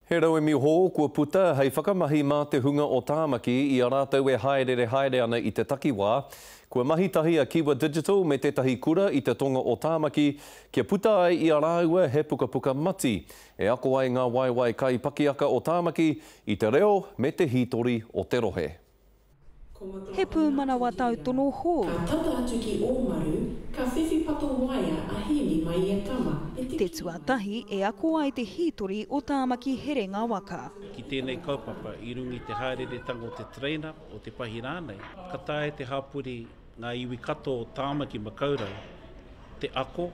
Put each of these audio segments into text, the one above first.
He rau e mi ho kua puta hei whakamahi mā te hunga o Tāmaki i a rātou e haere ana i te takiwā. Kua mahitahi a Kiwa Digital me tētahi kura i te tonga o Tāmaki kia puta ai i a rāua he puka mati. E ako ai ngā waiwai kai pakiaka o Tāmaki i te reo me te hitori o te rohe. He pūmanawa tautono hō. Ka tata atu ki Omaru, ka whiwhi pato waia a hini mai e tama. Te tuatahi e ako ai te hitori o Tāmaki here ngā waka. Ki tēnei kaupapa, i rungi te haerere tango te train-up o te pahi rānei. Ka tae te hapuri ngā iwi kato o Tāmaki Makaurau, te ako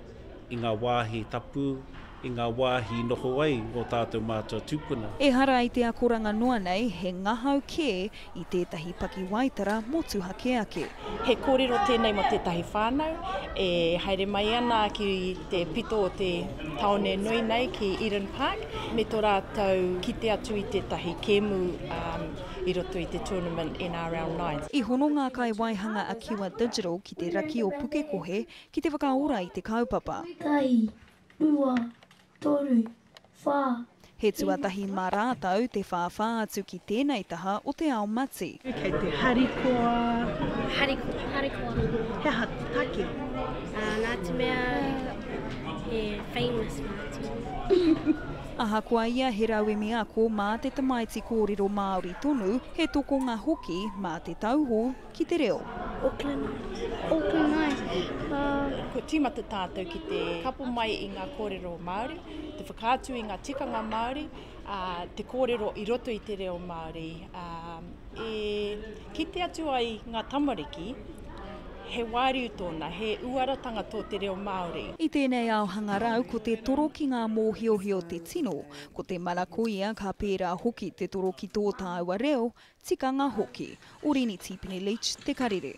i ngā wāhi tapu, i ngā wāhi noho ai o tātou mātua tūpuna. E hara i te akoranga noa nei he ngahau kē i tētahi paki waitara motuha ke ake. He kōrero tēnei mo tētahi whānau, e haere mai ana ki te pito o te taone nui nei ki Eden Park, me tō rātou kite atu i tētahi kēmu i roto i te tournament NRL 9. I hono ngā kai waihanga a Kiwa Digital ki te raki o Pukekohe ki te whakaora i te kaupapa. Tai, rua, toru, whā. He tuatahi mā rātau te whāwhā atu ki tēnei taha o te ao mati. Kei te harikoa. Harikoa. He hataki. Nā te mea he famous mātua. Aha kua ia he rau e me ako mā te tamaiti kōrero Māori tonu he toko ngā hoki mā te tauho ki te reo. Auckland Nice. Ko tīmata tātou ki te kapo mai i ngā kōrero Māori, te whakaatu i ngā tikanga Māori, te kōrero i roto i te reo Māori. Ki te atu ai ngā tamariki, he wāriu tōna, he uaratanga tō te reo Māori. I tēnei ao hangarau ko te toro ki ngā mōhiohio te tino, ko te manakoia ka pērā hoki te toro ki tō tāua reo, tikanga hoki. Orini Tipini Leach, Te Karere.